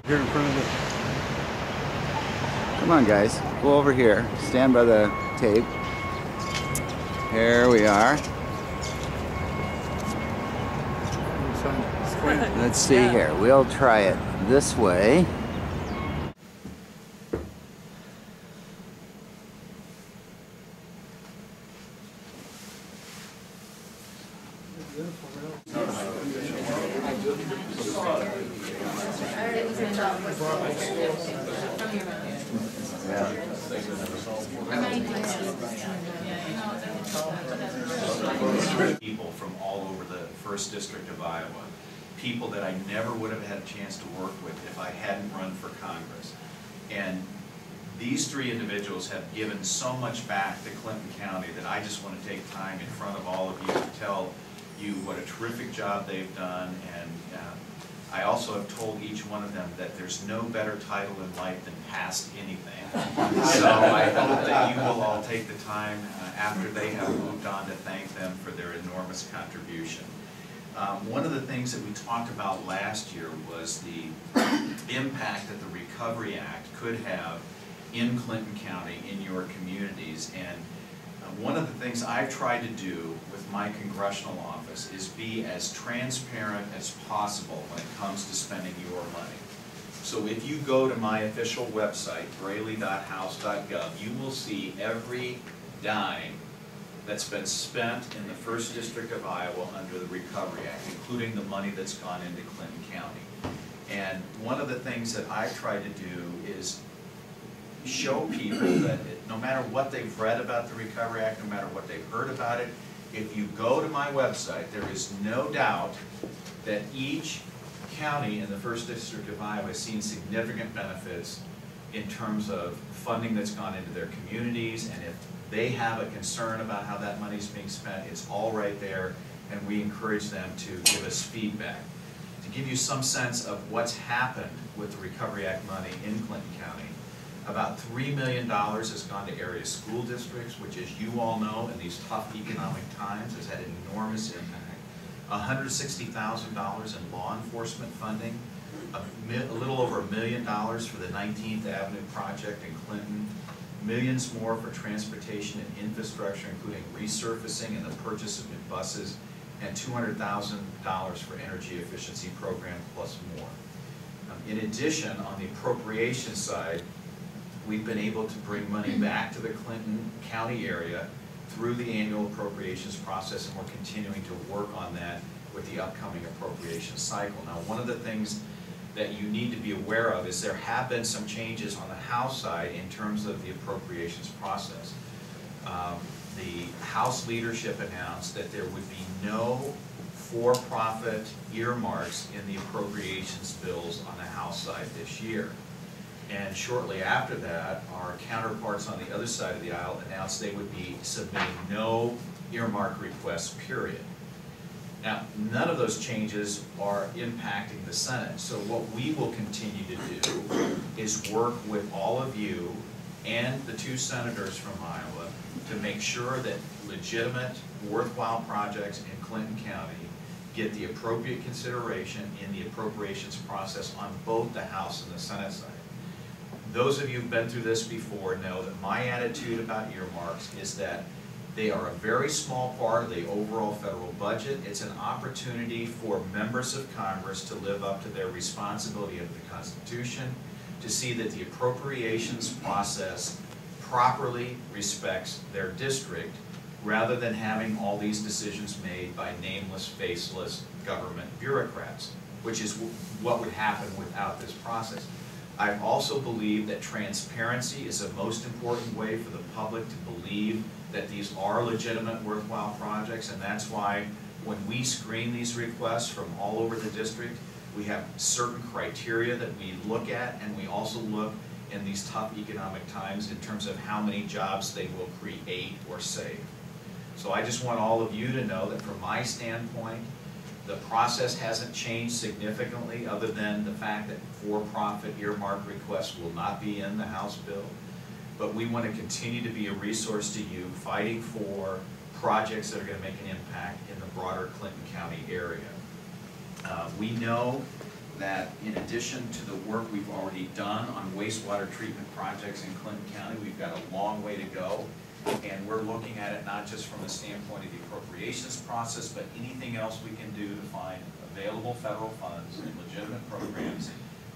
Here in front of the... Come on, guys. Go over here. Stand by the tape. Here we are. Let's see here. We'll try it this way. People from all over the 1st District of Iowa, people that I never would have had a chance to work with if I hadn't run for Congress. And these 3 individuals have given so much back to Clinton County that I just want to take time in front of all of you to tell you what a terrific job they've done. And I also have told each one of them that there's no better title in life than past anything. So I hope that you will all take the time after they have moved on to thank them for their enormous contribution. One of the things that we talked about last year was the impact that the Recovery Act could have in Clinton County, in your communities. And one of the things I've tried to do with my congressional office is be as transparent as possible when it comes to spending your money. So if you go to my official website, braley.house.gov, you will see every dime that's been spent in the 1st District of Iowa under the Recovery Act, including the money that's gone into Clinton County. And one of the things that I've tried to do is show people that no matter what they've read about the Recovery Act, no matter what they've heard about it, if you go to my website, there is no doubt that each county in the 1st District of Iowa has seen significant benefits in terms of funding that's gone into their communities, and if they have a concern about how that money is being spent, it's all right there, and we encourage them to give us feedback. To give you some sense of what's happened with the Recovery Act money in Clinton County, about $3 million has gone to area school districts, which, as you all know, in these tough economic times has had an enormous impact. $160,000 in law enforcement funding, a little over $1 million for the 19th Avenue project in Clinton, millions more for transportation and infrastructure, including resurfacing and the purchase of new buses, and $200,000 for energy efficiency program plus more. In addition, on the appropriation side, we've been able to bring money back to the Clinton County area through the annual appropriations process, and we're continuing to work on that with the upcoming appropriation cycle. Now, one of the things that you need to be aware of is there have been some changes on the House side in terms of the appropriations process. The House leadership announced that there would be no for-profit earmarks in the appropriations bills on the House side this year. And shortly after that, our counterparts on the other side of the aisle announced they would be submitting no earmark requests, period. Now, none of those changes are impacting the Senate, so what we will continue to do is work with all of you and the 2 senators from Iowa to make sure that legitimate, worthwhile projects in Clinton County get the appropriate consideration in the appropriations process on both the House and the Senate side. Those of you who've been through this before know that my attitude about earmarks is that they are a very small part of the overall federal budget. It's an opportunity for members of Congress to live up to their responsibility under the Constitution, to see that the appropriations process properly respects their district, rather than having all these decisions made by nameless, faceless government bureaucrats, which is what would happen without this process. I also believe that transparency is the most important way for the public to believe that these are legitimate, worthwhile projects, and that's why when we screen these requests from all over the district, we have certain criteria that we look at, and we also look in these tough economic times in terms of how many jobs they will create or save. So I just want all of you to know that from my standpoint, the process hasn't changed significantly, other than the fact that for-profit earmark requests will not be in the House bill. But we want to continue to be a resource to you, fighting for projects that are going to make an impact in the broader Clinton County area. We know that in addition to the work we've already done on wastewater treatment projects in Clinton County, we've got a long way to go. And we're looking at it not just from the standpoint of the appropriations process, but anything else we can do to find available federal funds and legitimate programs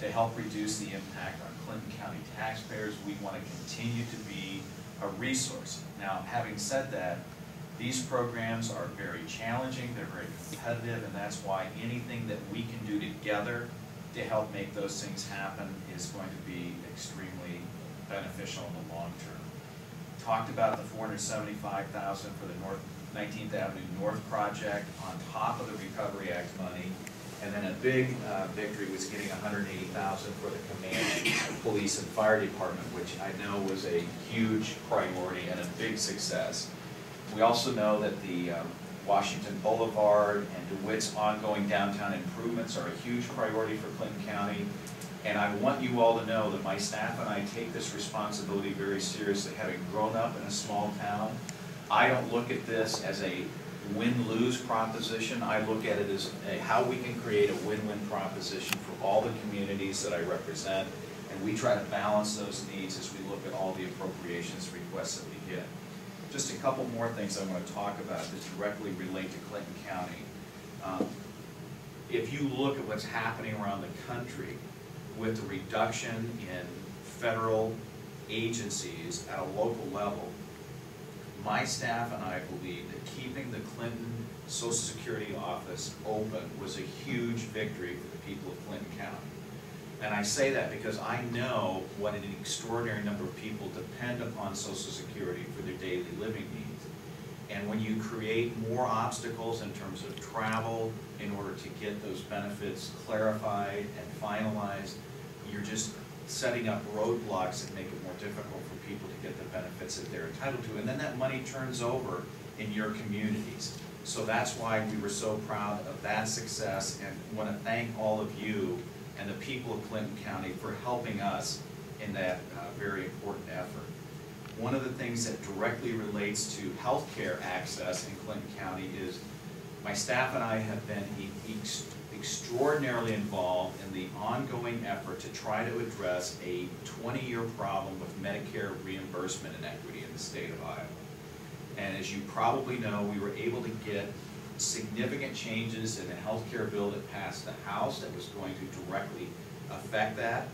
to help reduce the impact on Clinton County taxpayers. We want to continue to be a resource. Now, having said that, these programs are very challenging, they're very competitive, and that's why anything that we can do together to help make those things happen is going to be extremely beneficial in the long term. Talked about the $475,000 for the 19th Avenue North project on top of the Recovery Act money, and then a big victory was getting $180,000 for the Comanche Police and Fire Department, which I know was a huge priority and a big success. We also know that the Washington Boulevard and DeWitt's ongoing downtown improvements are a huge priority for Clinton County. And I want you all to know that my staff and I take this responsibility very seriously. Having grown up in a small town, I don't look at this as a win-lose proposition. I look at it as how we can create a win-win proposition for all the communities that I represent. And we try to balance those needs as we look at all the appropriations requests that we get. Just a couple more things I want to talk about that directly relate to Clinton County. If you look at what's happening around the country with the reduction in federal agencies at a local level, my staff and I believe that keeping the Clinton Social Security office open was a huge victory for the people of Clinton County. And I say that because I know what an extraordinary number of people depend upon Social Security for their daily living needs. And when you create more obstacles in terms of travel in order to get those benefits clarified and finalized, you're just setting up roadblocks that make it more difficult for people to get the benefits that they're entitled to. And then that money turns over in your communities. So that's why we were so proud of that success, and want to thank all of you and the people of Clinton County for helping us in that very important effort. One of the things that directly relates to healthcare access in Clinton County is my staff and I have been extraordinarily involved in the ongoing effort to try to address a 20-year problem with Medicare reimbursement inequity in the state of Iowa. And as you probably know, we were able to get significant changes in the health care bill that passed the House that was going to directly affect that.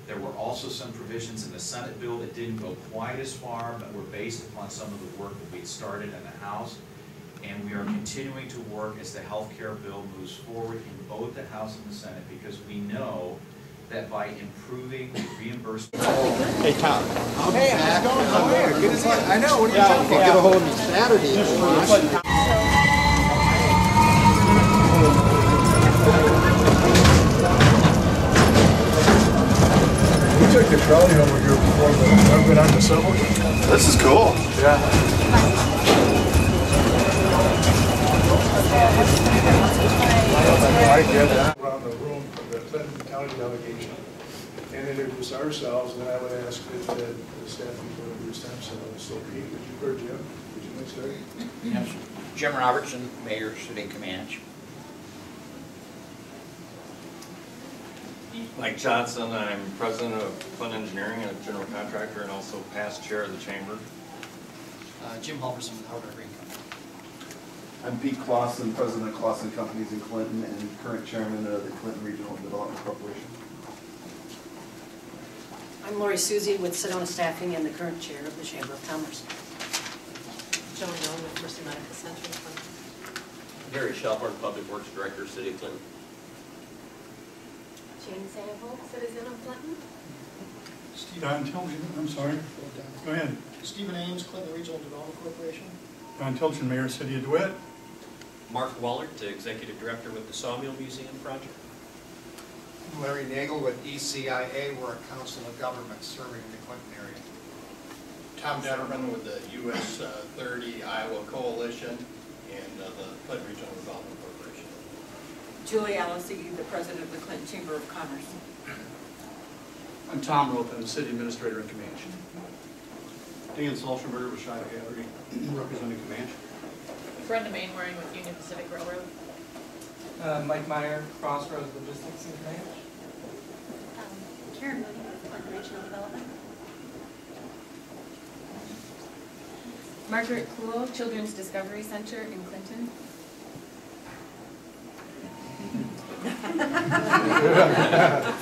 There were also some provisions in the Senate bill that didn't go quite as far, but were based upon some of the work that we'd started in the House. And we are continuing to work as the health care bill moves forward in both the House and the Senate, because we know that by improving the reimbursement. Hey, Tom. Hey, how's it going? How are you? Good to see you. I know, what are you talking about? Get a hold of me Saturday. We took the trolley over here before, but I've never been on the subway. This is cool. Yeah. I get that. Around the room for the Clinton County delegation and introduce ourselves, and then I would ask that the staff people introduce themselves. So Pete, would you, or Jim, would you like to start? Yes. Jim Robertson, Mayor, City of Comanche. Mike Johnson, I'm president of Clinton Engineering, a general contractor, and also past chair of the chamber. Jim Halverson with Harbor Green Company. I'm Pete Clausen, president of Clausen Companies in Clinton and current chairman of the Clinton Regional Development Corporation. I'm Lori Susie with Sedona Staffing and the current chair of the Chamber of Commerce. Joan Young with Mercy Medical Center in Clinton. Gary Shelburne, Public Works Director, City of Clinton. Jane Sandoval, citizen of Clinton. Don Tilgen, I'm sorry. Go ahead. Stephen Ames, Clinton Regional Development Corporation. Don Tilgen, Mayor, City of DeWitt. Mark Wallert, Executive Director with the Sawmill Museum Project. Larry Nagel with ECIA. We're a council of government serving the Clinton area. Tom Detterman with the US 30 Iowa Coalition and the Clinton Regional Development Corporation. Julie Alessi, the president of the Clinton Chamber of Commerce. I'm Tom Ropen, City Administrator in Comanche. Dan Salzberger with Shiloh Gallery, representing Comanche. Brenda Mainwaring with Union Pacific Railroad. Mike Meyer, Crossroads Logistics and Command. Karen Mooney with Clinton Regional Development. Margaret Kluo, Children's Discovery Center in Clinton.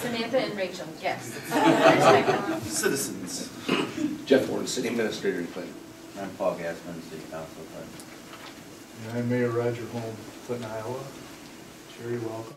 Samantha and Rachel, yes. Citizens. Jeff Warren, City Administrator in Clinton. I'm Paul Gassman, City Council. And I'm Mayor Roger Holm, Clinton, Iowa. Sherry, welcome.